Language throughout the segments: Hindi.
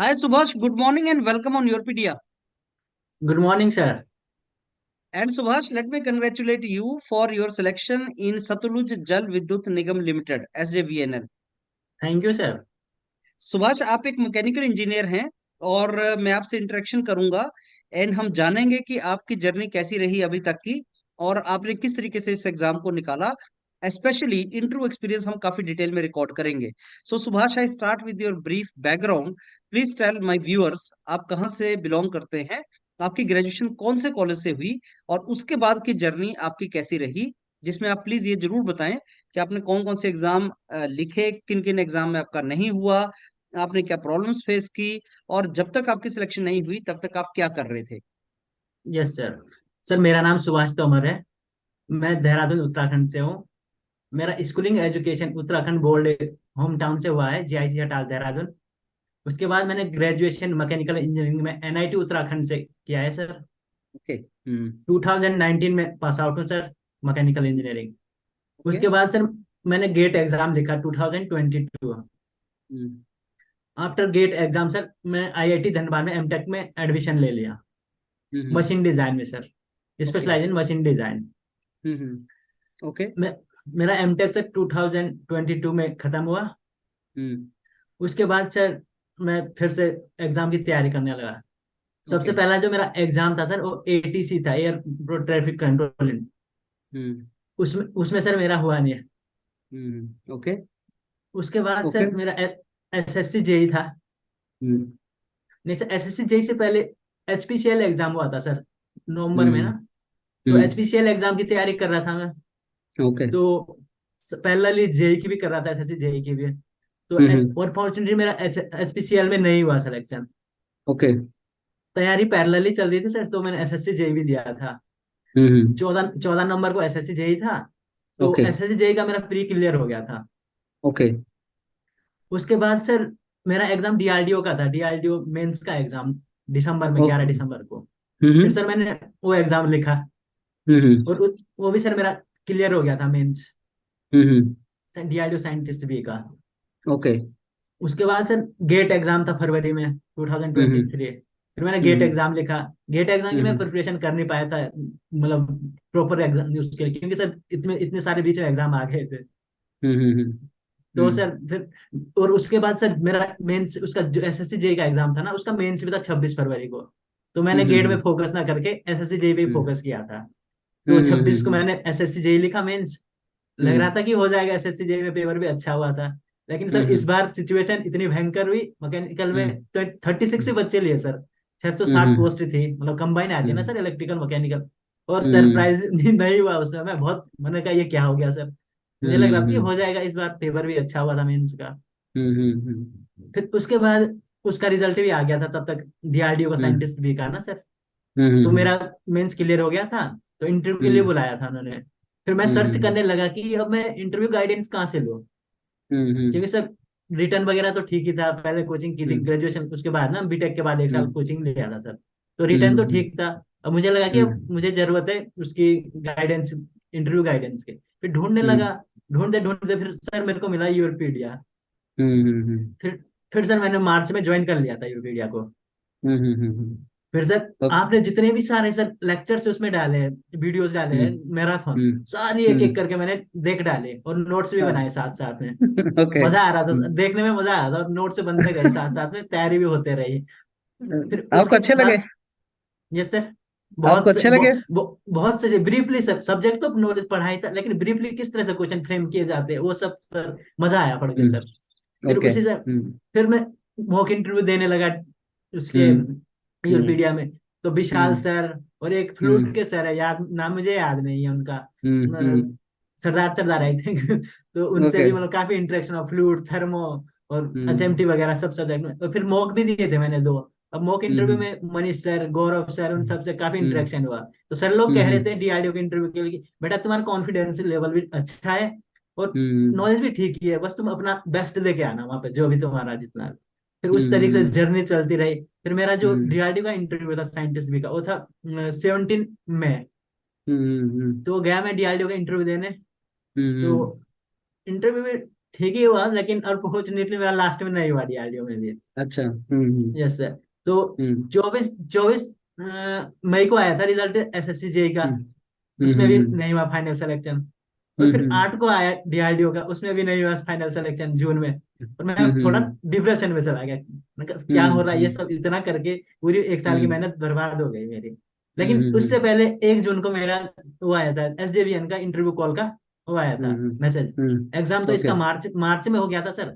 Hi Subhash, good morning and welcome on your PDA. Good morning sir. And Subhash, let me congratulate you for your selection in Satluj Jal Vidyut Nigam Limited (SJVNL). Thank you sir. Subhash, आप एक मैकेनिकल इंजीनियर हैं और मैं आपसे इंटरेक्शन करूंगा एंड हम जानेंगे कि आपकी जर्नी कैसी रही अभी तक की और आपने किस तरीके से इस एग्जाम को निकाला। स्पेशली इंटरव्यू एक्सपीरियंस हम काफी डिटेल में रिकॉर्ड करेंगे। So Subhash, I start with your brief background. Please tell my viewers, आप कहाँ से बिलोंग करते हैं, आपकी ग्रेजुएशन कौन से कॉलेज से हुई और उसके बाद की जर्नी आपकी कैसी रही, जिसमें आप प्लीज ये जरूर बताएं कि आपने कौन कौन से एग्जाम लिखे, किन किन एग्जाम में आपका नहीं हुआ, आपने क्या प्रॉब्लम्स फेस की और जब तक आपकी सिलेक्शन नहीं हुई तब तक आप क्या कर रहे थे। Yes sir. सर मेरा नाम सुभाष तोमर है। मैं देहरादून उत्तराखंड से हूँ। मेरा schooling education Uttarakhand board home town से हुआ है, जीआईसी हटाल देहरादून। उसके बाद मैंने ग्रेजुएशन मैकेनिकल इंजीनियरिंग में एनआईटी उत्तराखंड से किया है सर। ओके। हम्म। 2019 में पास आउट हूँ सर, मैकेनिकल इंजीनियरिंग। ओके। उसके बाद सर मैंने गेट एग्जाम लिखा 2022। हम्म। आफ्टर गेट एग्जाम सर मैं आईआईटी धनबाद में एमटेक में एडमिशन ले लिया, हम्म। मशीन डिजाइन में सर, ओके। स्पेशलाइज इन मशीन डिजाइन। ओके। मैं मेरा एमटेक सर 2022 में खत्म हुआ। हम्म। उसके बाद सर मैं फिर से एग्जाम की तैयारी करने लगा। सबसे ओके। पहला जो मेरा एग्जाम था सर वो एटीसी था, एयर ट्रैफिक कंट्रोल। हम्म। उसमें उसमें सर मेरा हुआ नहीं है। ओके। उसके बाद ओके। सर मेरा एसएससी जेई था। हम्म। नहीं सर, एसएससी जेई से पहले एचपीसीएल एग्जाम हुआ था सर, नवंबर में हम्म। ना। तो हम्म। एचपीसीएल एग्जाम की तैयारी कर रहा था मैं। ओके। तो पैरेलली जेई की भी कर रहा था, एसएससी जेई की भी। तो हम्म। अनफॉर्चुनेटली मेरा एचपीसीएल में नहीं हुआ सिलेक्शन। ओके। तैयारी पैरेलली चल रही थी सर, तो मैंने एसएससी जेई भी दिया था। हम्म। 14 नंबर को एसएससी जेई था। तो ओके। एसएससी जेई का मेरा प्री क्लियर हो गया था। ओके। उसके बाद सर मेरा एग्जाम डीआरडीओ का था, डीआरडीओ मेंस का एग्जाम, दिसंबर में, 11 दिसंबर को। फिर हम्म। सर मैंने वो एग्जाम लिखा हम्म। और वो भी सर मेरा क्लियर हो गया था, मेंस, हम्म। डीआरडीओ साइंटिस्ट भी का। ओके। उसके बाद सर गेट एग्जाम था फरवरी में हम्म। 2023। फिर मैंने गेट हम्म। एग्जाम लिखा। गेट एग्जाम की मैं हम्म। प्रिपरेशन कर नहीं पाया था, मतलब प्रॉपर एग्जाम उसके लिए, क्योंकि सर इतने इतने सारे बीच में एग्जाम आ गए थे। तो हम्म। सर फिर और उसके बाद सर मेरा मेंस, उसका जो एसएससी जेई का एग्जाम था ना, उसका मेंस भी था 26 फरवरी को। तो मैंने गेट में हम्म। फोकस ना करके एसएससी जेई पे हम्म। फोकस किया था। तो हम्म। 26 को मैंने एसएससी जेई लिखा, मेंस। लग रहा हम्म। था कि हो जाएगा, एसएससी जेई में पेपर भी अच्छा हुआ था। लेकिन सर इस हम्म। बार सिचुएशन इतनी भयंकर हुई मैकेनिकल में, हम्म। तो 36 से बच्चे लिए सर। 660 हम्म। पोस्ट थी, मतलब कंबाइन आती है ना हम्म। Sir, electrical mechanical. और हम्म। सरप्राइज नहीं हुआ उसमें, मैं बहुत, मैंने कहा ये क्या हो गया सर। मुझे लग रहा था कि हम्म। हो जाएगा इस बार, पेपर भी अच्छा हुआ था मेंस का। हम्म। फिर उसके बाद उसका रिजल्ट भी आ गया था तब तक, डीआरडीओ का हम्म। साइंटिस्ट भी का ना सर। तो हम्म। मेरा मेंस क्लियर हो गया था। तो इंटरव्यू के लिए हम्म। बुलाया था उन्होंने। फिर मैं सर्च हम्म। करने लगा कि अब मैं इंटरव्यू गाइडेंस कहाँ से लूँ, हम्म। क्योंकि सर रिटर्न वगैरह तो ठीक ही था, पहले कोचिंग की थी हम्म। ग्रेजुएशन, उसके बाद ना बीटेक के बाद 1 साल हम्म। कोचिंग लिया था सर। तो रिटर्न तो हम्म। ठीक था। अब मुझे लगा कि अब हम्म। मुझे जरूरत है उसकी गाइडेंस, इंटरव्यू गाइडेंस के। फिर ढूंढने हम्म। लगा। ढूंढते ढूंढते फिर सर मेरे को मिला यूरोपीडिया। हम्म। फिर फिर सर मैंने मार्च में ज्वाइन कर लिया था यूरोपीडिया को। हम्म। फिर सर ओके। आपने जितने भी सारे सर लेक्चर्स उसमें डाले हैं, वीडियोस डाले हैं, हम्म। मैराथन, हम्म। सारी एक एक हम्म। करके मैंने देख डाले और नोट्स भी हाँ। बनाए साथ साथ में। ओके। मजा आ रहा था देखने में, मजा आ रहा था, और नोट्स बनते गए साथ साथ में, तैयारी भी होते रही। फिर आपको उसके अच्छे लगे? बाद, ये सर, आपको बहुत से अच्छे लगे? बहुत से ब्रीफली सर, सब्जेक्ट तो नॉलेज पढ़ाई था, लेकिन ब्रीफली किस तरह से क्वेश्चन फ्रेम किए जाते हैं वो सब सर, मजा आया पढ़ के सर। हम्म। फिर ओके। उसी से फिर मैं मॉक इंटरव्यू देने लगा उसके हम्म। हम्म। यूरोपीडिया में। तो विशाल हम्म। सर और एक फ्लूट हम्म। के सर है, याद नाम मुझे याद नहीं है उनका, हम्म। सरदार सरदार आई थिंक। तो उनसे ओके। भी मतलब काफी इंटरेक्शन हुआ, फ्लूट, थर्मो और हम्म। एचएमटी वगैरह सब सब्जेक्ट में। और फिर मॉक भी दिए थे मैंने 2। अब मॉक इंटरव्यू हम्म। में मनीष सर, गौरव सर, उन सबसे काफी हम्म। इंटरेक्शन हुआ। तो सर लोग कह रहे हम्म। थे डीआरडीओ के इंटरव्यू के लिए कि बेटा तुम्हारा कॉन्फिडेंस लेवल भी अच्छा है और हम्म। नॉलेज भी ठीक ही है, बस तुम अपना बेस्ट दे के आना वहां पे, जो भी तुम्हारा जितना है। फिर उस तरीके से हम्म। जर्नी चलती रही। फिर मेरा जो हम्म। डीआरडीओ का इंटरव्यू था साइंटिस्ट भी का, वो था 17 में। हम्म। तो गया मैं डीआरडीओ का इंटरव्यू देने। तो हम्म। इंटरव्यू में ठीक ही हुआ, लेकिन अनफॉर्चुनेटली मेरा लास्ट में नहीं हुआ डीआरडीओ में भी। अच्छा। Yes sir. तो हम्म 24 मई को आया था रिजल्ट एसएससी जेई का, हम्म उसमें भी हम्म नहीं हुआ फाइनल सिलेक्शन। और फिर हम्म 8 को आया डीआरडीओ का, उसमें भी नहीं हुआ फाइनल सिलेक्शन जून में। और मैं हम्म थोड़ा हम्म डिप्रेशन में चला गया, मैं कहा, क्या हम्म हो रहा है ये हम्म सब, इतना करके पूरी एक साल की हम्म मेहनत बर्बाद हो गई मेरी। हम्म लेकिन उससे हम्म पहले 1 जून को मेरा वो आया था एसजेवीएन का इंटरव्यू कॉल का, वो आया था मैसेज। एग्जाम तो ओके। इसका मार्च मार्च में हो गया था सर।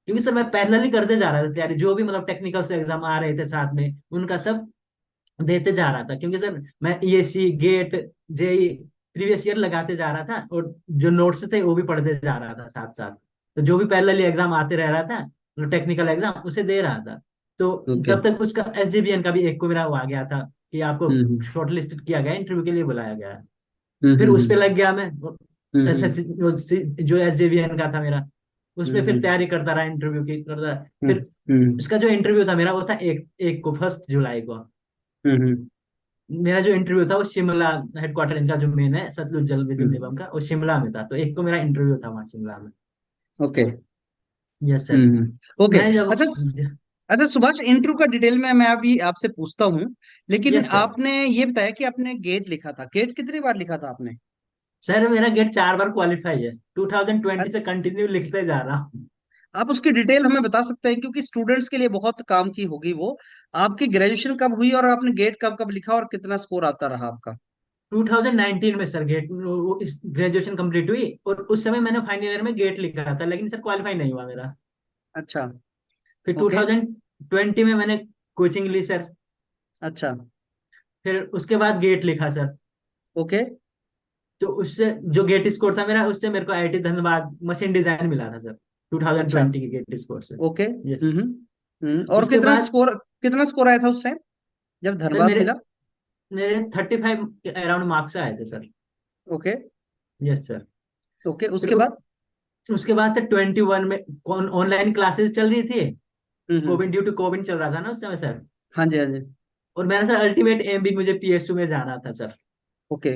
क्योंकि सर मैं पैरेलली करते जा रहा था तैयारी, जो भी मतलब टेक्निकल से एग्जाम आ रहे थे साथ में उनका सब देते जा रहा था। क्योंकि सर मैं ESC GATE JE previous year लगाते जा रहा था, और जो नोट्स थे वो भी पढ़ते जा रहा था साथ साथ। तो जो भी पैरेलली एग्जाम आते रह रहा था, मतलब टेक्निकल एग्जाम उसे दे रहा था। तो ओके। तब तक उसका एसजीबीएन का भी एक को मेरा वो आ गया था कि आपको हम्म शॉर्टलिस्टेड किया गया, इंटरव्यू के लिए बुलाया गया है। हम्म फिर उस पे हम्म लग गया मैं, हम्म एसएससी जो एसजेबीएन का था मेरा, उस पे फिर हम्म तैयारी करता रहा, इंटरव्यू की करता रहा। हम्म फिर हम्म उसका जो इंटरव्यू था मेरा वो था एक एक को 1 जुलाई को। हम्म मेरा जो इंटरव्यू था वो शिमला, हेडक्वार्टर इनका जो मेन है सतलुज जल विद्युत निगम हम्म का, वो शिमला में था। तो एक को मेरा इंटरव्यू था वहाँ शिमला में। ओके। Yes sir. ओके। मैं जब अच्छा। अच्छा सुभाष, इंटरव्यू का डिटेल में मैं अभी आपसे पूछता हूँ, लेकिन यस सर। आपने ये बताया कि आपने गेट लिखा था, गेट कितनी बार लिखा था आपने? सर मेरा गेट 4 बार क्वालिफाई है, 2020 अ- से कंटिन्यू लिखते जा रहा हूँ। आप उसकी डिटेल हमें बता सकते हैं, क्योंकि स्टूडेंट्स के लिए बहुत काम की होगी वो। आपकी ग्रेजुएशन कब हुई और आपने गेट कब कब लिखा और कितना स्कोर आता रहा आपका? 2019 में सर गेट ग्रेजुएशन कंप्लीट हुई, और उस समय मैंने फाइनल ईयर में गेट लिखा था, लेकिन सर क्वालिफाई नहीं हुआ मेरा। अच्छा। फिर ओके। 2020 में मैंने कोचिंग ली सर। अच्छा। फिर उसके बाद गेट लिखा सर। ओके। तो उससे जो गेट स्कोर था मेरा, उससे मेरे को आईआईटी धनबाद मशीन डिजाइन मिला था सर, अच्छा। 2020 के गेट स्कोर से। ओके। यस। और उसके बाद कितना स्कोर आया था उस टाइम जब सर धनबाद मेरे मिला? मेरे 35 के अराउंड मार्क्स आए थे sir. Okay. Yes sir. Okay फिर उसके बाद? उसके बाद सर 21 में ऑनलाइन क्लासेस चल रही थी। हम्म। कोविड, ड्यू टू कोविड चल रहा था ना उस समय सर। हाँ जी हाँ जी। और मेरा सर अल्टीमेट एम भी मुझे पीएसयू में जाना था सर। ओके।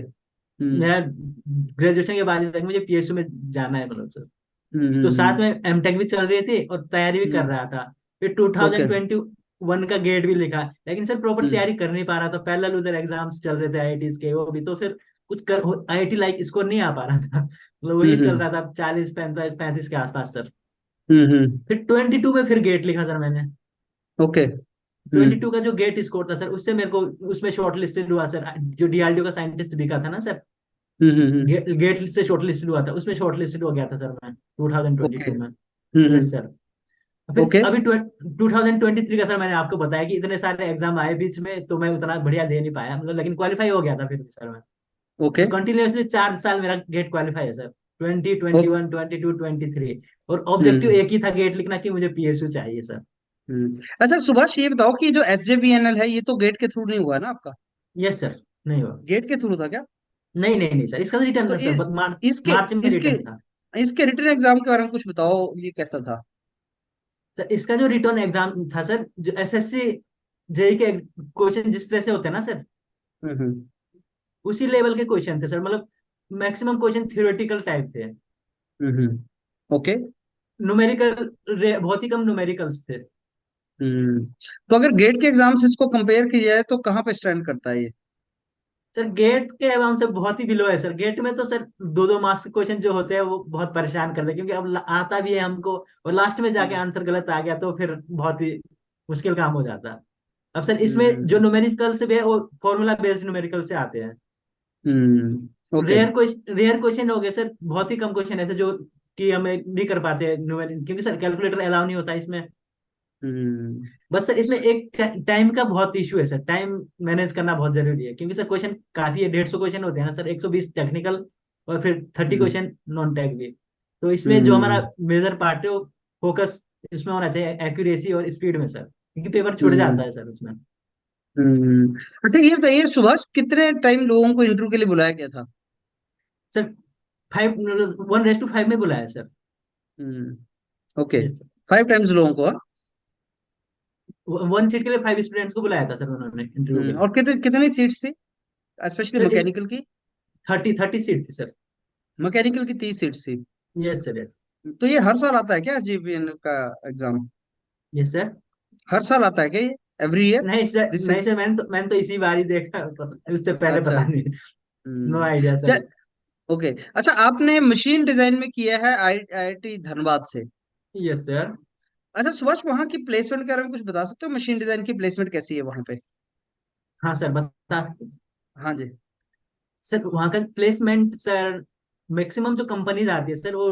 मेरा ग्रेजुएशन के बाद तक मुझे पीएसयू में जाना है मतलब सर। तो साथ हम्म में एमटेक भी चल रही थी और तैयारी भी कर हम्म रहा था। फिर ओके। 2021 का गेट भी लिखा, लेकिन सर प्रॉपर हम्म तैयारी कर नहीं पा रहा था, पैरेलल उधर एग्जाम्स चल रहे थे आईआईटीज के, वो भी तो फिर कुछ कर आईआईटी लाइक स्कोर नहीं आ पा रहा था, मतलब वही चल हम्म रहा था 40 45 35 के आसपास सर। हम्म। फिर 22 में फिर गेट लिखा सर मैंने। ओके। 22 का जो गेट स्कोर था सर, उससे मेरे को उसमें शॉर्ट लिस्टेड हुआ सर, जो डीआरडीओ का साइंटिस्ट भी का था ना सर। हम्म। गेट से शॉर्ट लिस्टेड हुआ था, उसमें शॉर्ट लिस्टेड हो गया था सर मैं ओके। 2022 में। यस हम्म सर। फिर ओके। अभी 2023 का सर मैंने आपको बताया कि इतने सारे एग्जाम आए बीच में, तो मैं उतना बढ़िया दे नहीं पाया मतलब, लेकिन क्वालिफाई हो गया था फिर भी सर मैं। ओके। तो कंटिन्यूअसली 4 साल मेरा गेट क्वालिफाई है सर, 2021 22 23। और ऑब्जेक्टिव हम्म एक ही था गेट लिखना, कि मुझे पीएसयू चाहिए सर। अच्छा सुभाष, ये बताओ कि जो एफजेबीएनएल है ये तो गेट के थ्रू नहीं हुआ ना आपका? Yes sir. नहीं हुआ। गेट के थ्रू था क्या? नहीं नहीं नहीं सर, इसका रिटर्न तो था सर, मार्च इसके मार्च में इसके रिटर्न था। इसके रिटर्न एग्जाम के बारे में कुछ बताओ, ये कैसा था? सर इसका जो रिटर्न एग्जाम था सर, जो एसएससी जेई के क्वेश्चन जिस तरह से होते हैं ना सर, हम्म। उसी लेवल के क्वेश्चन थे सर, मतलब मैक्सिमम क्वेश्चन थ्योरेटिकल टाइप थे। ओके। न्यूमेरिकल बहुत ही कम न्यूमेरिकल्स थे। हम्म तो अगर गेट के एग्जाम से इसको कंपेयर किया जाए तो कहाँ पे स्टैंड करता है ये? सर गेट के अमाउंट से बहुत ही बिलो है सर। गेट में तो सर 2 2 मार्क्स के क्वेश्चन जो होते हैं वो बहुत परेशान करते हैं, क्योंकि अब आता भी है हमको, और लास्ट में जाके हम्म आंसर गलत आ गया तो फिर बहुत ही मुश्किल काम हो जाता है। अब सर इसमें जो हम्म न्यूमेरिकल से भी है वो फॉर्मूला बेस्ड न्यूमेरिकल से आते हैं। ओके। रेयर क्वेश्चन हो गए सर, बहुत ही कम क्वेश्चन ऐसे जो कि हमें नहीं कर पाते न्यूमेरिकल, क्योंकि सर कैलकुलेटर अलाउ नहीं होता इसमें। हम्म बस सर इसमें एक टाइम का बहुत इशू है सर, टाइम मैनेज करना बहुत जरूरी है, क्योंकि सर क्वेश्चन काफी है, 150 क्वेश्चन होते हैं ना सर, 120 टेक्निकल और फिर 30 हम्म क्वेश्चन नॉन टेक भी। तो इसमें जो हमारा हम्म मेजर पार्ट है वो फोकस इसमें होना चाहिए, एक्यूरेसी और स्पीड में सर, क्योंकि पेपर छूट जाता हम्म है सर उसमें। अच्छा ये बताइए सुभाष, कितने टाइम लोगों को इंटरव्यू के लिए बुलाया गया था? सर 1:5 में बुलाया sir. Okay. Yes sir. 5 times लोगों को, हाँ? 1 सीट के लिए 5 स्टूडेंट्स को बुलाया था सर उन्होंने इंटरव्यू के लिए। और कितनी सीट्स थी, स्पेशली सर मैकेनिकल की? 30 30 सीट थी सर। मैकेनिकल की 30 सीट्स थी। Yes sir. यस। तो ये हर साल आता है क्या जीपीएन का एग्जाम? Yes sir. हर साल आता है क्या ये, एवरी ईयर? नहीं सर, दिस नहीं इज, सर, मैंने तो इसी बार ही देखा, उससे पहले अच्छा। पता नहीं। No hmm. Idea sir. Okay. अच्छा, आपने मशीन डिजाइन में किया है आईआईटी धनबाद से? Yes sir. अच्छा सुभाष, वहाँ की प्लेसमेंट के बारे में कुछ बता सकते हो? मशीन डिजाइन की प्लेसमेंट कैसी है वहाँ पे? हाँ सर, बता सकते हैं। हाँ जी। सर वहाँ का प्लेसमेंट सर, मैक्सिमम जो कंपनीज आती है सर वो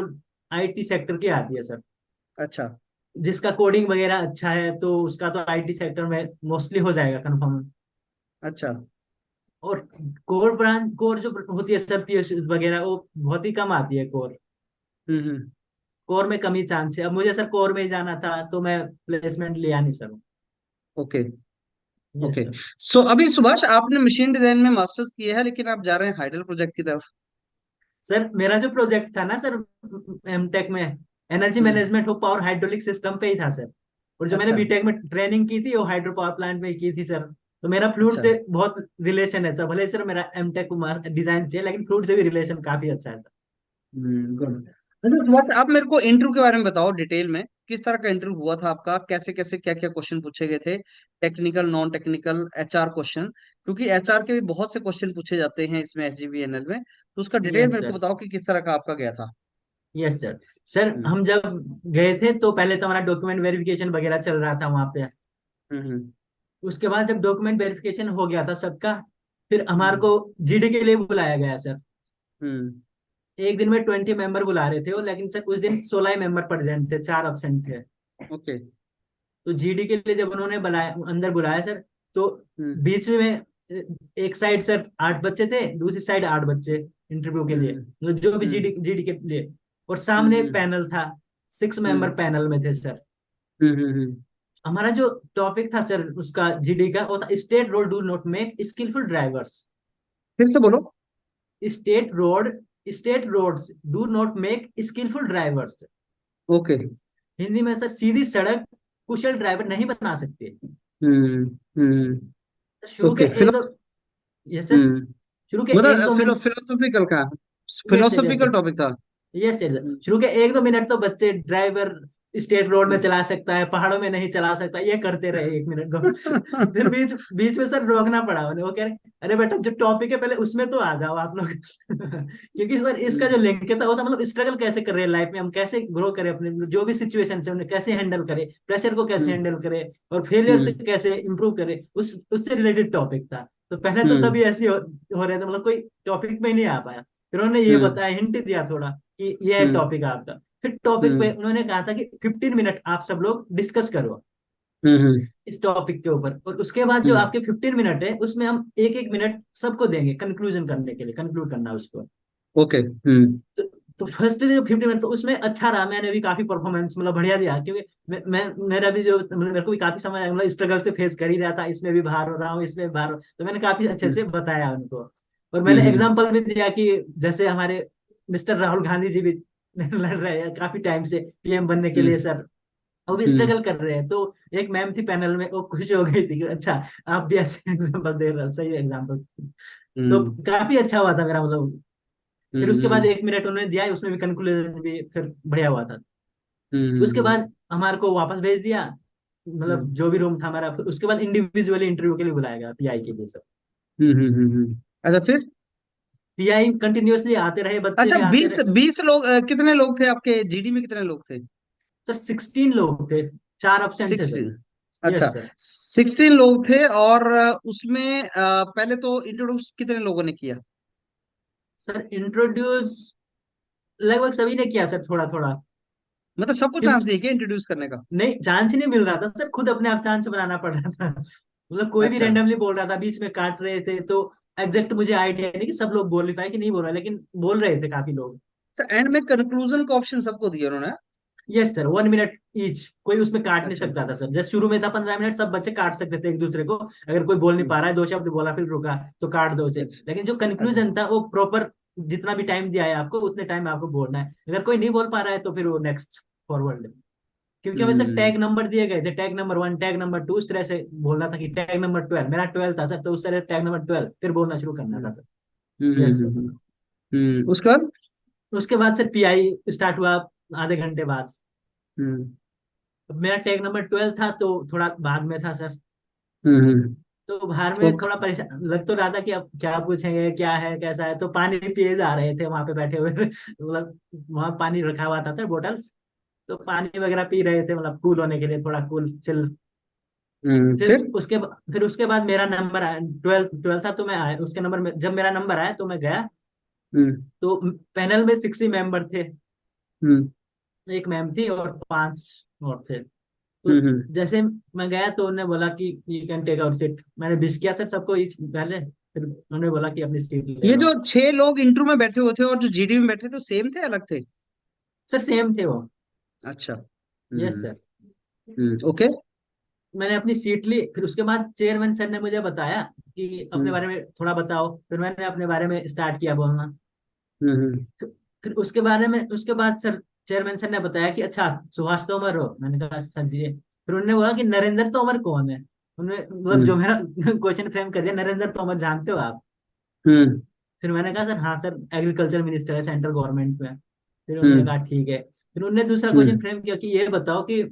आईटी सेक्टर की आती है सर। अच्छा। जिसका कोडिंग वगैरह अच्छा है तो उसका तो आईटी सेक्टर में मोस्टली हो जाएगा कंफर्म। अच्छा। और कोर ब्रांच, कोर जो होती है सर, पीएस वगैरह, वो बहुत ही कम आती है कोर। हम्म। कोर में कम ही चांस है। अब मुझे सर कोर में ही जाना था तो मैं प्लेसमेंट लिया नहीं sir. Okay. Yes okay. Sir. So अभी सुभाष, आपने मशीन डिजाइन में मास्टर्स किया है, लेकिन आप जा रहे हैं हाइडल प्रोजेक्ट की तरफ। सर मेरा जो प्रोजेक्ट था ना सर, एमटेक में, एनर्जी हम्म। मैनेजमेंट हो पावर हाइड्रोलिक सिस्टम पे ही था सर। और जो मैंने अच्छा। बीटेक में ट्रेनिंग की थी वो हाइड्रो पावर प्लांट में ही की थी सर। तो मेरा फ्लूइड अच्छा। से बहुत रिलेशन है सर, भले सर मेरा एमटेक डिजाइन से है, लेकिन फ्लूइड से भी रिलेशन काफी अच्छा है सर। गुड। अच्छा सुभाष, आप मेरे को इंटरव्यू के बारे में बताओ डिटेल में। किस तरह का इंटरव्यू हुआ था आपका? कैसे कैसे क्या क्या क्वेश्चन पूछे गए थे? Technical, non technical, HR question? क्योंकि एचआर के भी बहुत से क्वेश्चन पूछे जाते हैं इसमें, एसजीवीएनएल में। तो उसका डिटेल यस मेरे को सर। बताओ कि किस तरह का आपका गया था। Yes sir. सर हम्म। हम जब गए थे तो पहले तो हमारा डॉक्यूमेंट वेरिफिकेशन वगैरह चल रहा था वहां पे। हम्म। उसके बाद जब डॉक्यूमेंट वेरिफिकेशन हो गया था सबका, फिर हमारे हम्म। को जीडी के लिए बुलाया गया सर। हम्म। एक दिन में 20 मेंबर बुला रहे थे वो, लेकिन सर उस दिन 16 मेंबर प्रेजेंट थे, 4 एब्सेंट थे। ओके। तो जीडी के लिए जब उन्होंने बुलाया, अंदर बुलाया सर, तो हम्म। बीच में एक साइड सर 8 बच्चे थे, दूसरी साइड 8 बच्चे इंटरव्यू के लिए, हम्म। मतलब जो भी जीडी हम्म। जीडी के लिए। और हम्म। सामने पैनल था, 6 मेंबर हम्म। पैनल में थे सर। हम्म। हमारा जो टॉपिक था सर उसका जीडी का, वो था state road do not make skillful drivers. फिर से बोलो। State road, state roads do not make skillful drivers. Okay. Hindi में सर, सीधी सड़क कुशल ड्राइवर नहीं बना सकते। हम्म। हम्म। शुरू के ओके। एक दो, यस सर, हम्म। शुरू के एक मतलब दो मिनट, फिलोसॉफिकल का, yes sir, yes philosophical sir, topic था। यस यस, हम्म। शुरू के 1-2 मिनट तो बच्चे ड्राइवर स्टेट रोड में हम्म। चला सकता है, पहाड़ों में नहीं चला सकता, ये करते रहे 1 मिनट 2 मिनट। फिर बीच बीच में सर रोकना पड़ा उन्हें। वो कह रहे, अरे बेटा जो टॉपिक है पहले उसमें तो आ जाओ आप लोग। क्योंकि सर इसका जो हम्म। लिंक था वो था, मतलब स्ट्रगल कैसे कर रहे हैं लाइफ में, हम कैसे ग्रो करें अपने जो भी सिचुएशन है उन्हें कैसे हैंडल करें, प्रेशर को कैसे हम्म। हैंडल करें, और फेलियर से हम्म। कैसे इंप्रूव करें, उस उससे रिलेटेड टॉपिक था। तो पहले तो हम्म। सभी ऐसे हो रहे थे, मतलब कोई टॉपिक में ही नहीं आ पाया। फिर उन्होंने ये हम्म। बताया, हिंट दिया थोड़ा कि ये है हम्म। टॉपिक आपका। फिर टॉपिक पे हम्म। उन्होंने कहा था कि 15 मिनट आप सब लोग डिस्कस करो हम्म। इस टॉपिक के ऊपर, और उसके बाद जो हम्म। आपके 15 मिनट है उसमें हम एक एक मिनट सबको देंगे कंक्लूजन करने के लिए, कंक्लूड करना है उसको। ओके। हम्म। तो, तो फर्स्ट जो 15 मिनट, तो उसमें अच्छा रहा, मैंने भी काफी परफॉर्मेंस मतलब बढ़िया दिया, क्योंकि मैं मेरा भी जो मतलब मेरे को भी काफी समय मतलब स्ट्रगल से फेस कर ही रहा था, इसमें भी बाहर हो रहा हूँ, इसमें भी बाहर हो, तो मैंने काफी अच्छे से हम्म। बताया उनको। और मैंने हम्म। एग्जाम्पल भी दिया कि जैसे हमारे मिस्टर राहुल गांधी जी भी लड़ रहे हैं काफी टाइम से पीएम बनने के लिए हम्म। सर, वो भी हम्म। स्ट्रगल कर रहे हैं। तो एक मैम थी पैनल में, वो खुश हो गई थी कि अच्छा आप भी ऐसे एग्जाम्पल दे रहे हो, सही एग्जाम्पल। तो हम्म। काफी अच्छा हुआ था मेरा मतलब। फिर उसके बाद हम्म। 1 मिनट उन्होंने दिया, उसमें भी कंक्लूजन भी फिर बढ़िया हुआ था। उसके हम्म। बाद हमारे को वापस भेज दिया, मतलब हम्म। जो भी रूम था हमारा। फिर उसके बाद इंडिविजुअली इंटरव्यू के लिए बुलाया गया पीआई के लिए सर। अच्छा फिर? पीआई कंटिन्यूअसली आते रहे, बच्चे अच्छा, भी आते 20 रहे। 20 लोग, कितने लोग थे आपके जीडी में, कितने लोग थे? सर 16 लोग थे, 4 ऑप्शन थे सर। 16। अच्छा, यस सर। 16 लोग थे। और उसमें पहले तो इंट्रोड्यूस कितने लोगों ने किया? सर इंट्रोड्यूस लगभग सभी ने किया सर, थोड़ा थोड़ा। मतलब सबको चांस दिए क्या इंट्रोड्यूस करने का? नहीं, चांस ही नहीं मिल रहा था सर, खुद अपने आप चांस बनाना पड़ रहा था। मतलब कोई भी अच्छा। रेंडमली बोल रहा था, बीच में काट रहे थे। तो एग्जैक्ट मुझे आइडिया नहीं कि सब लोग बोल नहीं पाए कि नहीं बोल रहा, लेकिन बोल रहे थे काफी लोग। अच्छा, एंड में कंक्लूजन का ऑप्शन सबको दिया उन्होंने? यस सर, 1 मिनट ईच, कोई उसमें काट नहीं अच्छा। सकता था सर। जैसे शुरू में था 15 मिनट, सब बच्चे काट सकते थे एक दूसरे को, अगर कोई बोल नहीं हम्म। पा रहा है, 2 शब्द बोला फिर रुका तो काट दो उसे। अच्छा। लेकिन जो अच्छा। कंक्लूजन था वो प्रॉपर, जितना भी टाइम दिया है आपको उतने टाइम में आपको बोलना है। अगर कोई नहीं बोल पा रहा है तो फिर वो नेक्स्ट फॉरवर्ड। क्योंकि हमें सर हम्म। टैग नंबर दिए गए थे, टैग नंबर 1, टैग नंबर 2, उस तरह से बोलना था कि टैग नंबर 12, मेरा 12 था सर, तो उस तरह टैग नंबर 12 फिर बोलना शुरू करना हम्म। था सर। हम्म। Yes sir. उसके बाद? उसके बाद सर पीआई स्टार्ट हुआ। आधे घंटे बाद। हम्म अब मेरा टैग नंबर 12 था, तो थोड़ा बाद में था सर। हम्म। तो बाहर में ओके। थोड़ा परेशान लग तो रहा था कि अब क्या पूछेंगे, क्या है कैसा है। तो पानी पिए जा रहे थे वहां पे बैठे हुए मतलब वहां पानी रखा हुआ था सर, बोतल्स। तो पानी वगैरह पी रहे थे, मतलब कूल होने के लिए, थोड़ा कूल चिल। फिर। फिर उसके बाद मेरा नंबर आया, 12 12 था, तो मैं आया उसके नंबर में। जब मेरा नंबर आया तो मैं गया। हम्म तो पैनल में 60 मेंबर थे। हम्म एक मैम थी और 5 और थे। तो हम्म। जैसे मैं गया तो उन्होंने बोला कि you can take our seat. मैंने विश किया सर सबको पहले। फिर उन्होंने बोला कि अपनी सीट ले ये लो। जो 6 लोग इंटरव्यू में बैठे हुए थे और जो जीडी में बैठे थे, सेम थे अलग थे? सर सेम थे वो। अच्छा। Yes sir. ओके। मैंने अपनी सीट ली। फिर उसके बाद चेयरमैन सर ने मुझे बताया कि अपने हम्म बारे में थोड़ा बताओ। फिर मैंने अपने बारे में स्टार्ट किया बोलना। हम्म फिर उसके बाद सर चेयरमैन सर ने बताया कि अच्छा सुभाष तोमर हो। मैंने कहा सर जी। फिर उन्होंने बोला कि नरेंद्र तोमर कौन है। उन्होंने मतलब जो हम्म मेरा क्वेश्चन फ्रेम कर दिया, नरेंद्र तोमर जानते हो आप? हम्म फिर मैंने कहा सर हाँ सर, एग्रीकल्चर मिनिस्टर है सेंट्रल गवर्नमेंट में। फिर उन्होंने हम्म कहा ठीक है। फिर उन्होंने दूसरा क्वेश्चन हम्म फ्रेम किया कि ये बताओ कि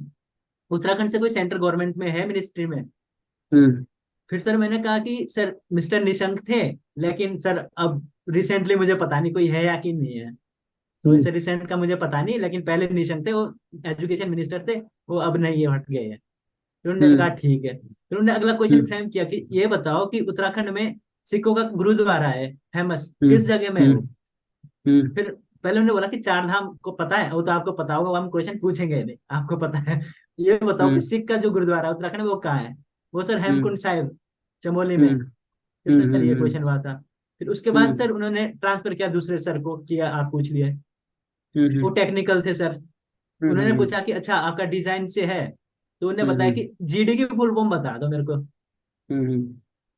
उत्तराखंड से कोई सेंट्रल गवर्नमेंट में है, मिनिस्ट्री में? हम्म फिर सर मैंने कहा कि सर मिस्टर निशंक थे, लेकिन सर अब रिसेंटली मुझे पता नहीं कोई है या कि नहीं है। तो हम्म इसे रिसेंट का मुझे पता नहीं, लेकिन पहले निशंक थे, वो एजुकेशन मिनिस्टर थे। वो अब नहीं है, हट गए हैं। फिर उन्होंने कहा हम्म ठीक है। फिर उन्होंने अगला क्वेश्चन हम्म फ्रेम किया कि ये बताओ कि उत्तराखंड में सिखों का गुरुद्वारा है फेमस, हम्म किस जगह में है वो? हम्म हम्म फिर पहले उन्होंने बोला कि चार धाम को पता है, वो तो आपको पता होगा, वो हम क्वेश्चन पूछेंगे नहीं, आपको पता है। ये बताओ कि हम्म सिख का जो गुरुद्वारा है उत्तराखंड में वो कहाँ है? वो सर हम्म हेमकुंड साहिब, चमोली में। हम्म फिर सर ये क्वेश्चन हुआ था। फिर उसके बाद हम्म सर उन्होंने ट्रांसफर किया दूसरे सर को, किया आप पूछ लिए। वो हम्म टेक्निकल थे सर। उन्होंने हम्म पूछा कि अच्छा आपका डिजाइन से है। तो उन्होंने बताया हम्म कि जीडी की फुल फॉर्म बता दो मेरे को। हम्म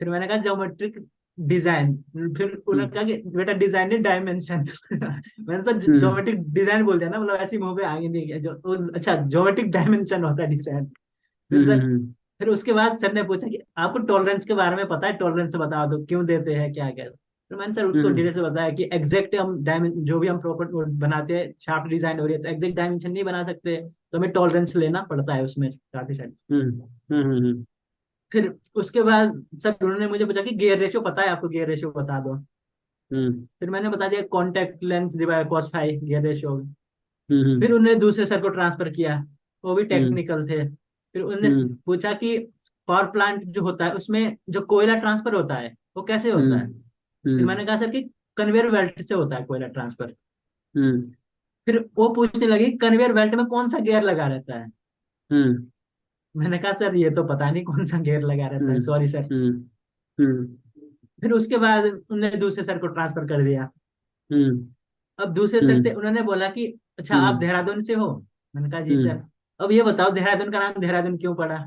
फिर मैंने कहा ज्योमेट्रिक डिजाइन। फिर उन्होंने कहा कि बेटा डिजाइन नहीं, डायमेंशन। मैंने सर ज्योमेट्रिक डिजाइन बोल दिया ना, मतलब ऐसी मुंह पे आगे नहीं गया अच्छा ज्योमेट्रिक डायमेंशन होता है डिजाइन। फिर सर फिर उसके बाद सर ने पूछा कि आपको टॉलरेंस के बारे में पता है? टॉलरेंस बता दो, क्यों देते हैं, क्या क्या। तो मैंने सर उसको डिटेल से बताया कि एग्जैक्ट हम डायमेंशन जो भी हम प्रॉपर बनाते हैं, शार्प डिजाइन हो रही है तो एग्जैक्ट डायमेंशन नहीं बना सकते, तो हमें टॉलरेंस लेना पड़ता है उसमें काफी सारी। फिर उसके बाद सर उन्होंने मुझे पूछा कि गियर रेशियो पता है आपको? गियर रेशियो बता दो। फिर मैंने बता दिया contact length divide cos phi gear ratio. फिर उन्होंने दूसरे सर को ट्रांसफर किया, वो भी टेक्निकल थे। फिर उन्होंने पूछा कि पावर प्लांट जो होता है उसमें जो कोयला ट्रांसफर होता है वो कैसे होता है? फिर मैंने कहा सर कि कन्वेयर बेल्ट से होता है कोयला ट्रांसफर। फिर वो पूछने लगी कन्वेयर बेल्ट में कौन सा गियर लगा रहता है? मैंने कहा सर ये तो पता नहीं कौन सा गियर लगा रहता है, सॉरी सर। फिर उसके बाद उन्होंने दूसरे सर को ट्रांसफर कर दिया। अब दूसरे सर थे, उन्होंने बोला कि अच्छा आप देहरादून से हो? मैंने कहा जी सर। अब ये बताओ देहरादून का नाम देहरादून क्यों पड़ा?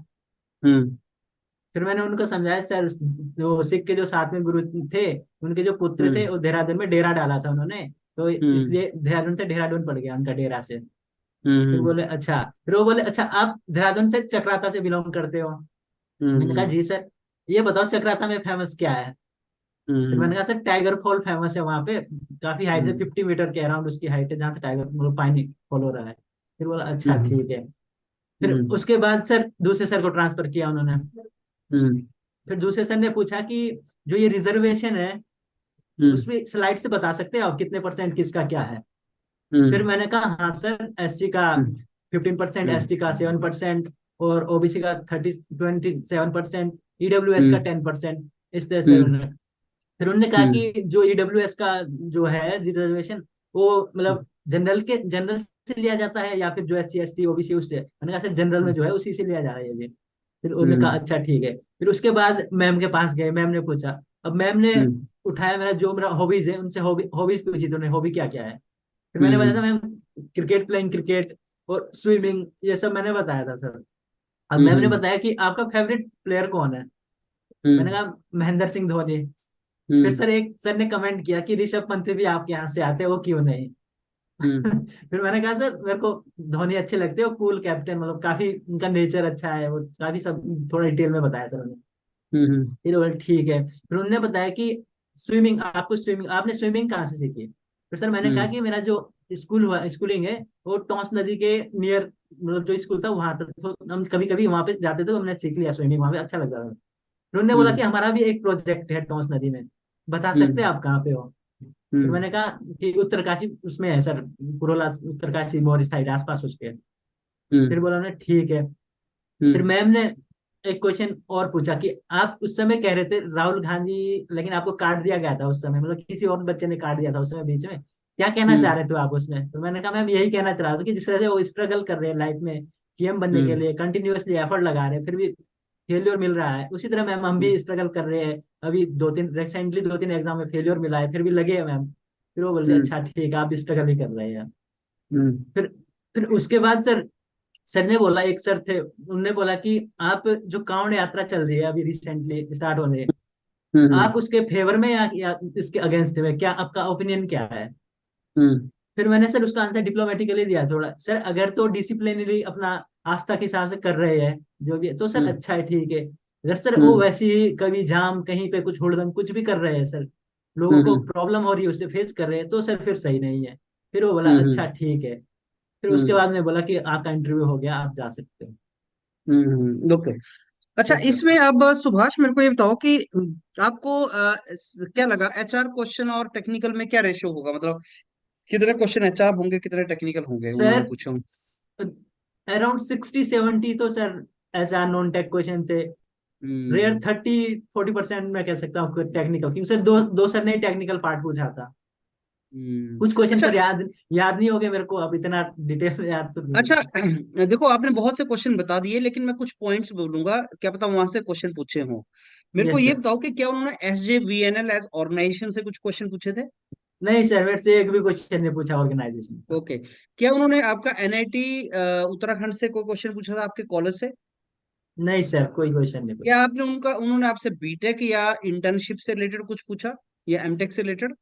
फिर मैंने उनको समझाया सर, जो सिख के जो 7वें गुरु थे, उनके जो पुत्र थे वो देहरादून में डेरा डाला था उन्होंने, तो इसलिए देहरादून से देहरादून पड़ गया उनका डेरा से। फिर बोले अच्छा। फिर वो बोले अच्छा आप देहरादून से चक्राता से बिलोंग करते हो? मैंने कहा जी सर। ये बताओ चक्राता में फेमस क्या है? फिर मैंने कहा सर टाइगर फॉल फेमस है वहां पे, काफी हाइट से 50 मीटर के अराउंड उसकी हाइट है, जहाँ से टाइगर मतलब पानी फॉल हो रहा है। फिर बोला अच्छा ठीक है। फिर उसके बाद सर दूसरे सर को ट्रांसफर किया उन्होंने। फिर दूसरे सर ने पूछा कि जो ये रिजर्वेशन है उसमें स्लाइड से बता सकते हैं आप कितने परसेंट किसका क्या है? फिर मैंने कहा हाँ सर, एससी का 15%, एसटी का 7%, और ओबीसी का 27%, ईडब्ल्यूएस का 10%। इस तरह से उन्होंने। फिर उन्होंने कहा कि जो ईडब्ल्यूएस का जो है रिजर्वेशन, वो मतलब जनरल से लिया जाता है या फिर जो S C S T OBC उससे? मैंने कहा सर जनरल में जो है उसी से लिया जा रहा है ये भी। फिर उन्होंने कहा अच्छा ठीक है। फिर उसके बाद मैम के पास गए, मैम ने पूछा। अब मैम ने उठाया मेरा जो मेरा हॉबीज है, उनसे हॉबीज पूछी थी उन्होंने, हॉबी क्या क्या है। फिर मैंने बताया था मैम क्रिकेट, प्लेइंग क्रिकेट और स्विमिंग, ये सब मैंने बताया था सर। अब मैम ने बताया कि आपका फेवरेट प्लेयर कौन है? मैंने कहा महेंद्र सिंह धोनी। फिर सर एक सर ने कमेंट किया कि ऋषभ पंत भी आपके यहाँ से आते हैं, वो क्यों नहीं? फिर मैंने कहा सर मेरे को धोनी अच्छे लगते हैं, वो कूल कैप्टन, मतलब काफी उनका नेचर अच्छा है, वो काफी सब थोड़ा डिटेल में बताया सर उन्होंने। फिर बोले ठीक है। फिर उन्होंने बताया कि स्विमिंग, आपको स्विमिंग आपने स्विमिंग कहाँ से सीखी? फिर सर मैंने कहा कि मेरा जो स्कूलिंग है वो टॉन्स नदी के नियर, मतलब जो स्कूल था वहां तक, तो हम कभी कभी वहां पे जाते थे, तो हमने सीख लिया स्विमिंग वहां पे, अच्छा लगता था। उन्होंने बोला कि हम्म हमारा भी एक प्रोजेक्ट है टॉन्स नदी में, बता सकते हैं हम्म आप कहाँ पे हो? फिर हम्म मैंने कहा कि उत्तरकाशी उसमें है सर, पुरोला उत्तरकाशी मौर्य साइड आसपास उसके। फिर हम्म बोला उन्होंने ठीक है। फिर हम्म मैम ने एक क्वेश्चन और पूछा कि आप उस समय कह रहे थे राहुल गांधी, लेकिन आपको काट दिया गया था उस समय, मतलब किसी और बच्चे ने काट दिया था उस समय बीच में, क्या कहना चाह हम्म रहे थे आप उसमें? तो मैंने कहा मैम यही कहना चाह रहा था कि जिस तरह से वो स्ट्रगल कर रहे हैं लाइफ में पीएम बनने के हम्म लिए, कंटिन्यूअसली एफर्ट लगा रहे हैं, फिर भी फेलियर मिल रहा है, उसी तरह मैम हम हम्म भी स्ट्रगल कर रहे हैं। अभी दो तीन एग्जाम में फेलियर मिला है, फिर भी लगे हैं मैम। फिर वो बोलते हम्म अच्छा ठीक है, आप भी स्ट्रगल ही कर रहे हैं। हम्म फिर फिर उसके बाद सर, सर ने बोला, एक सर थे, उनने बोला कि आप जो कांवड़ यात्रा चल रही है अभी रिसेंटली स्टार्ट हो रही है, हम्म आप उसके फेवर में या इसके अगेंस्ट में, क्या आपका ओपिनियन क्या है? हम्म फिर मैंने सर उसका आंसर डिप्लोमेटिकली दिया थोड़ा, सर अगर तो डिसिप्लिनरी अपना आस्था के हिसाब से कर रहे हैं जो भी है, तो सर हम्म अच्छा है ठीक है। अगर सर वो हम्म वैसे ही कभी जाम कहीं पे कुछ हुड़दंग कुछ भी कर रहे हैं सर, लोगों को हम्म प्रॉब्लम हो रही है उससे फेस कर रहे हैं, तो सर फिर सही नहीं है। फिर वो बोला हम्म अच्छा ठीक है। फिर उसके हम्म बाद में बोला कि आपका इंटरव्यू हो गया, आप जा सकते हो। ओके। अच्छा, यस सर। इसमें अब सुभाष मेरे को ये बताओ कि आपको क्या लगा एचआर क्वेश्चन और टेक्निकल में क्या रेशियो होगा, मतलब कितने क्वेश्चन एचआर होंगे, कितने टेक्निकल होंगे उन्होंने सर पूछा हूँ। अराउंड 60-70 तो sir as are non tech question थे। रेयर हम्म 30-40% मैं कह सकता हूँ टेक्निकल, क्योंकि सर दो दो सर ने टेक्निकल पार्ट पूछा था। कुछ क्वेश्चन अच्छा सर याद याद नहीं हो गए मेरे को, अब इतना डिटेल याद तो नहीं अच्छा। है। देखो आपने बहुत से क्वेश्चन बता दिए, लेकिन मैं कुछ पॉइंट्स बोलूंगा, क्या पता वहां से क्वेश्चन पूछे हों। मेरे को यस ये सर। बताओ कि क्या उन्होंने S J V N L as organisation से कुछ क्वेश्चन पूछे थे। नहीं सर, मेरे से एक भी क्वेश्चन नहीं पूछा ऑर्गेनाइजेशन का। ओके। क्या उन्होंने आपका एनआईटी उत्तराखंड से कोई क्वेश्चन पूछा था, आपके कॉलेज से। नहीं सर, कोई क्वेश्चन नहीं क्या पूछा। आपने उन्होंने आपसे बीटेक या इंटर्नशिप से रिलेटेड कुछ पूछा, या एमटेक से रिलेटेड।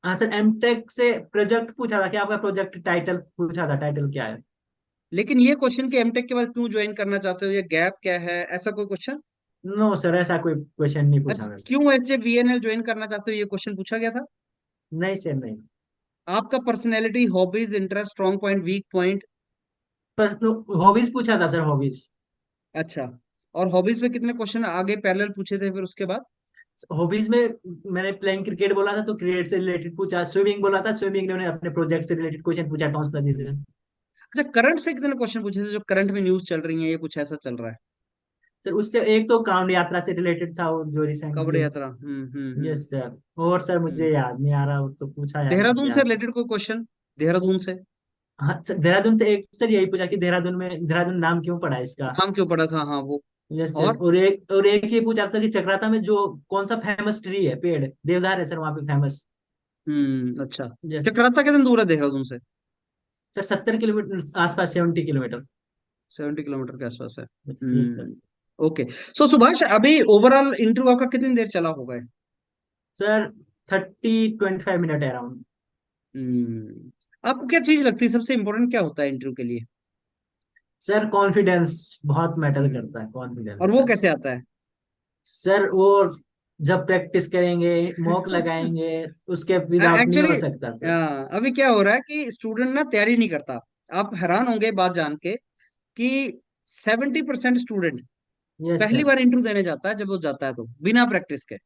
हाँ सर, एमटेक से प्रोजेक्ट पूछा था कि आपका प्रोजेक्ट टाइटल पूछा था, टाइटल क्या है। लेकिन ये क्वेश्चन कि एमटेक के बाद क्यों ज्वाइन करना चाहते हो, या गैप क्या है, ऐसा कोई क्वेश्चन। नो सर, ऐसा कोई क्वेश्चन नहीं पूछा अच्छा, मेरे से। क्यों S J V N L join करना चाहते हो, ये क्वेश्चन पूछा गया था। नहीं सर नहीं। आपका personality, hobbies, interest, strong point, weak point. बस हॉबीज पूछा था सर, हॉबीज। अच्छा। और हॉबीज पे कितने क्वेश्चन आगे पैरेलल पूछे थे फिर उसके बाद। हॉबीज में मैंने प्लेइंग क्रिकेट बोला था तो क्रिकेट से रिलेटेड पूछा, स्विमिंग बोला था, स्विमिंग ने उन्हें अपने प्रोजेक्ट से रिलेटेड क्वेश्चन पूछा टॉस नदी से। अच्छा, करंट से कितने क्वेश्चन पूछे थे, जो करंट में न्यूज चल रही है, ये कुछ ऐसा चल रहा है। सर उससे एक तो कांवड़ यात्रा से रिलेटेड था वो जो कबड्डी रिसेंटली। यात्रा। Yes sir. और सर मुझे हम्म। याद नहीं आ रहा, वो तो पूछा यार देहरादून से याद। रिलेटेड कोई क्वेश्चन, देहरादून से। हाँ सर, देहरादून से एक सर यही पूछा कि देहरादून में देहरादून नाम क्यों पड़ा है इसका। नाम क्यों पड़ा था, हाँ वो। Yes sir. और और एक ये पूछा सर कि चक्राता में जो कौन सा फेमस ट्री है, पेड़ देवदार है सर वहाँ पे फेमस। अच्छा। यस। चक्राता कितने दूर है देहरादून से। सर 70 किलोमीटर आसपास, 70 किलोमीटर। 70 किलोमीटर के आसपास है। Yes sir. ओके। सो सुभाष, अभी ओवरऑल इंटरव्यू आपका कितनी देर चला होगा। Sir 30-25 minute around. आपको क्या चीज लगती है सबसे इम्पोर्टेंट क्या होता है इंटरव्यू के लिए। सर कॉन्फिडेंस बहुत मैटर हम्म। करता है, और कॉन्फिडेंस वो सर। कैसे आता है। सर वो जब प्रैक्टिस करेंगे, मॉक लगाएंगे, उसके विदाउट नहीं एक्चुअली हो सकता सर। अभी क्या हो रहा है कि स्टूडेंट ना तैयारी नहीं करता। आप हैरान होंगे बात जान के कि 70% स्टूडेंट यस पहली सर। बार इंटरव्यू देने जाता है, जब वो जाता है तो बिना प्रैक्टिस के।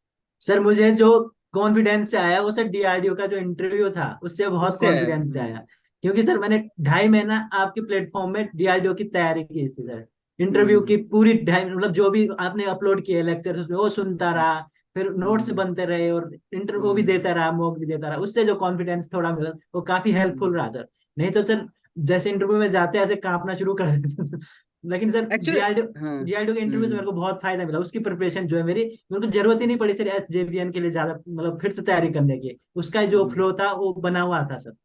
सर मुझे जो कॉन्फिडेंस से आया वो सर डीआरडीओ का जो इंटरव्यू था उससे बहुत उससे है। कॉन्फिडेंस से आया। क्योंकि सर मैंने 2.5 महीना आपके प्लेटफॉर्म में डीआरडीओ की तैयारी की थी सर। इंटरव्यू हम्म की पूरी ढाई मतलब जो भी आपने अपलोड किए लेक्चर उसमें वो सुनता रहा, फिर नोट्स हम्म बनते रहे और इंटरव्यू भी हम्म देता रहा, मॉक भी देता रहा, उससे जो कॉन्फिडेंस थोड़ा मिला वो काफी हेल्पफुल रहा सर। नहीं तो सर जैसे इंटरव्यू में जाते ऐसे कांपना शुरू कर देते लेकिन सर एक्चुअली। डीआरडीओ हाँ। डीआरडीओ के इंटरव्यू से मेरे को बहुत फायदा मिला, उसकी प्रिपरेशन जो है मेरी, मेरे को जरूरत ही नहीं पड़ी सर एसजेवीएन के लिए ज्यादा मतलब फिर से तैयारी करने की, उसका जो हम्म फ्लो था वो बना हुआ था सर।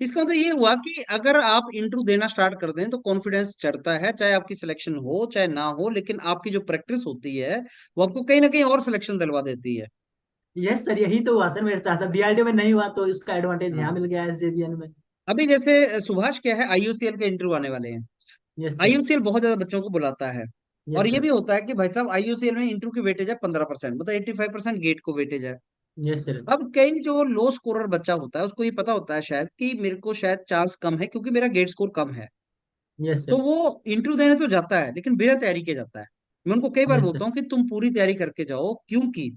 इसका मतलब ये हुआ कि अगर आप इंटरव्यू देना स्टार्ट कर दें तो कॉन्फिडेंस चढ़ता है, चाहे आपकी सिलेक्शन हो चाहे ना हो, लेकिन आपकी जो प्रैक्टिस होती है वो आपको कहीं ना कहीं और सिलेक्शन दिलवा देती है। यस सर, यही तो हुआ सर मेरे साथ, अब डीआरडीओ में नहीं हुआ तो इसका एडवांटेज यहाँ हाँ। मिल गया एसजेवीएन में। अभी जैसे सुभाष क्या है, आईयूसीएल के इंटरव्यू आने वाले हैं। Yes sir. आईयूसीएल बहुत ज्यादा बच्चों को बुलाता है। और यस ये सर। भी होता है कि भाई साहब आईयूसीएल में इंटरव्यू की वेटेज है 15%, मतलब 85% गेट को वेटेज है। Yes sir. अब कई जो लो स्कोरर बच्चा होता है उसको ये पता होता है शायद कि मेरे को शायद चांस कम है क्योंकि मेरा गेट स्कोर कम है, यस तो सर। वो इंटरव्यू देने तो जाता है लेकिन बिना तैयारी के जाता है। मैं उनको कई बार यस बोलता सर। हूँ कि तुम पूरी तैयारी करके जाओ, क्योंकि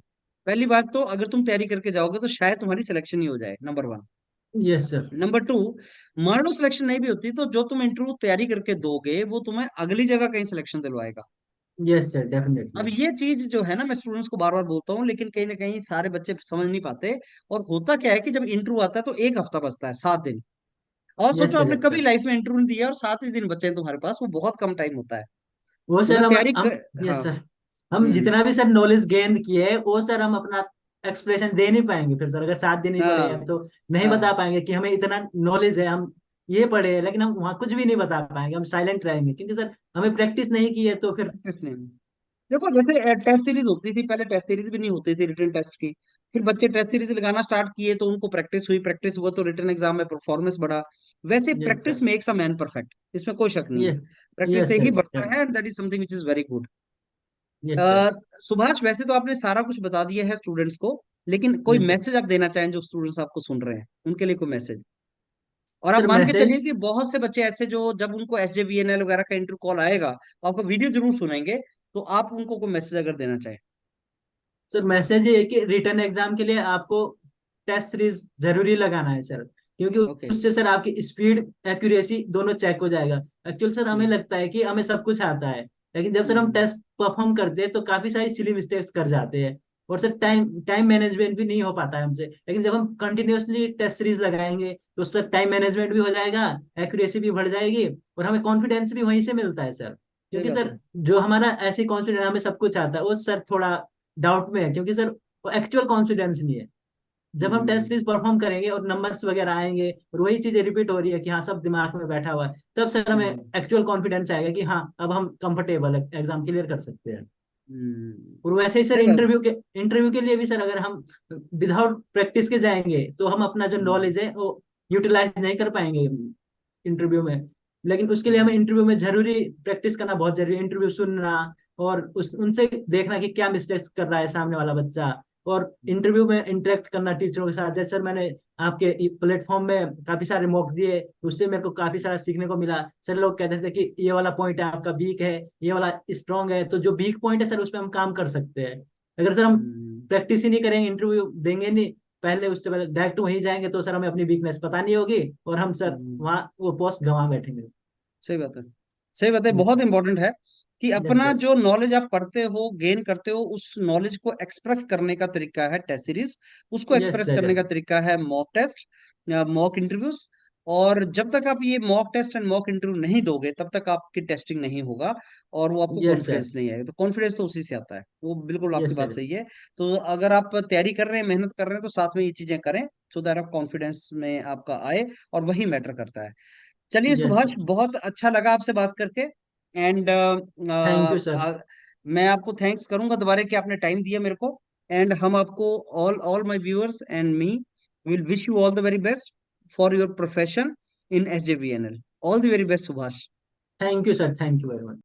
पहली बात तो अगर तुम तैयारी करके जाओगे तो शायद तुम्हारी सिलेक्शन ही हो जाए, number one. Yes sir. Number two, मान लो सिलेक्शन नहीं भी होती तो जो तुम इंटरव्यू तैयारी करके दोगे वो तुम्हें अगली जगह कहीं सिलेक्शन दिलवाएगा। यस सर, अब डेफिनेटली। ये चीज जो है ना, मैं स्टूडेंट्स को बार बार बोलता हूँ लेकिन कहीं ना कहीं सारे बच्चे समझ नहीं पाते। और होता क्या है कि जब इंटरव्यू आता है तो एक हफ्ता बचता है, 7 दिन। और यस सोचो सर। आपने यस कभी सर। लाइफ में इंटरव्यू नहीं दिया और 7 ही दिन बचे हैं तुम्हारे पास, वो बहुत कम टाइम होता है। वो मतलब सर हम तैयारी हम यस हाँ। सर, हम हम्म। जितना भी सर नॉलेज गेन किए है वो सर हम अपना एक्सप्रेशन दे नहीं पाएंगे फिर सर, अगर 7 दिन ही पढ़े हैं हाँ। तो नहीं बता हाँ। पाएंगे कि हमें इतना नॉलेज है, हम ये पढ़े हैं, लेकिन हम वहाँ कुछ भी नहीं बता पाएंगे, हम साइलेंट रहेंगे क्योंकि सर हमें प्रैक्टिस नहीं की है तो फिर। प्रैक्टिस नहीं। देखो जैसे टेस्ट सीरीज होती थी पहले, टेस्ट सीरीज भी नहीं होती थी रिटन टेस्ट की। फिर बच्चे टेस्ट सीरीज लगाना स्टार्ट किए तो उनको प्रैक्टिस हुई, प्रैक्टिस हुआ तो रिटन एग्जाम में परफॉर्मेंस बढ़ा। वैसे yes practice sir. Makes a man perfect, इसमें कोई शक नहीं ये है। प्रैक्टिस यस से ही सर। बढ़ता है and that is something which is very good. Yes sir. Subhash, वैसे तो आपने सारा कुछ बता दिया है स्टूडेंट्स को, लेकिन कोई यस सर। मैसेज आप देना चाहें जो स्टूडेंट्स आपको सुन रहे हैं उनके लिए, कोई मैसेज। और आप सर मान के मैसेज। चलिए कि बहुत से बच्चे ऐसे जो जब उनको SJVNL वगैरह का इंटरव्यू कॉल आएगा तो आपका वीडियो जरूर सुनेंगे, तो आप उनको कोई मैसेज अगर देना चाहें। सर मैसेज ये है कि रिटर्न एग्जाम के लिए आपको टेस्ट सीरीज जरूरी लगाना है सर, क्योंकि ओके। उससे सर आपकी स्पीड एक्यूरेसी दोनों चेक हो जाएगा। एक्चुअल सर हमें हम्म। लगता है कि हमें सब कुछ आता है, लेकिन जब सर हम हम्म। टेस्ट परफॉर्म करते हैं तो काफी सारी सिली मिस्टेक्स कर जाते हैं, और सर टाइम टाइम मैनेजमेंट भी नहीं हो पाता है हमसे। लेकिन जब हम कंटिन्यूअसली टेस्ट सीरीज लगाएंगे तो सर टाइम मैनेजमेंट भी हो जाएगा, एक्यूरेसी भी बढ़ जाएगी, और हमें कॉन्फिडेंस भी वहीं से मिलता है सर। सही क्योंकि बात सर है। जो हमारा ऐसी कॉन्फिडेंस हमें सब कुछ आता है वो सर थोड़ा डाउट में है, क्योंकि सर वो एक्चुअल कॉन्फिडेंस नहीं है। जब हम टेस्ट हम्म। सीरीज परफॉर्म करेंगे और नंबर्स वगैरह आएंगे और वही चीजें रिपीट हो रही है कि हाँ सब दिमाग में बैठा हुआ है, तब सर हमें हम्म। एक्चुअल कॉन्फिडेंस आएगा कि हाँ अब हम कंफर्टेबल है, एग्जाम क्लियर कर सकते हैं। और वैसे ही सर सही बात। इंटरव्यू के लिए भी सर, अगर हम विदाउट प्रैक्टिस के जाएंगे तो हम अपना जो हम्म। नॉलेज है वो यूटिलाइज नहीं कर पाएंगे इंटरव्यू में। लेकिन उसके लिए हमें हम्म। इंटरव्यू में जरूरी प्रैक्टिस करना बहुत जरूरी है, इंटरव्यू सुनना और उस उनसे देखना कि क्या मिस्टेक्स कर रहा है सामने वाला बच्चा, और इंटरव्यू में इंटरेक्ट करना टीचरों के साथ। जैसे सर मैंने आपके प्लेटफॉर्म में काफी सारे मॉक दिए, उससे मेरे को काफी सारा सीखने को मिला। सर लोग कहते थे कि ये वाला पॉइंट है आपका वीक है, ये वाला स्ट्रांग है, तो जो वीक पॉइंट है सर उस पर हम काम कर सकते हैं। अगर सर हम हम्म। प्रैक्टिस ही नहीं करेंगे, इंटरव्यू देंगे नहीं पहले, उससे पहले डायरेक्ट वहीं जाएंगे, तो सर हमें अपनी वीकनेस पता नहीं होगी और हम सर हम्म। वहाँ वो पोस्ट गंवा बैठेंगे। सही बात है। सही बात है, यस बहुत सर। इंपॉर्टेंट है कि यस अपना सर। जो नॉलेज आप पढ़ते हो गेन करते हो उस नॉलेज को एक्सप्रेस करने का तरीका है टेस्ट सीरीज। उसको यस एक्सप्रेस सर। करने यस का सर। तरीका है मॉक टेस्ट, मॉक इंटरव्यूज। और जब तक आप ये mock test and mock interview नहीं दोगे तब तक आपकी टेस्टिंग नहीं होगा और वो आपको यस सर। कॉन्फिडेंस नहीं आएगा। तो कॉन्फिडेंस तो उसी से आता है, वो बिल्कुल आपकी यस बात सर। सही है। तो अगर आप तैयारी कर रहे हैं, मेहनत कर रहे हैं, तो साथ में ये चीजें करें सो दैट आप कॉन्फिडेंस में आपका आए, और वही मैटर करता है। चलिए यस सुभाष, सर। बहुत अच्छा लगा आपसे बात करके। And thank you sir. मैं आपको थैंक्स करूंगा दोबारा कि आपने टाइम दिया मेरे को। एंड हम आपको, all all my viewers and me will wish you all the very best for your profession in SJVNL। All the very best Subhash. Thank you sir, thank you very much.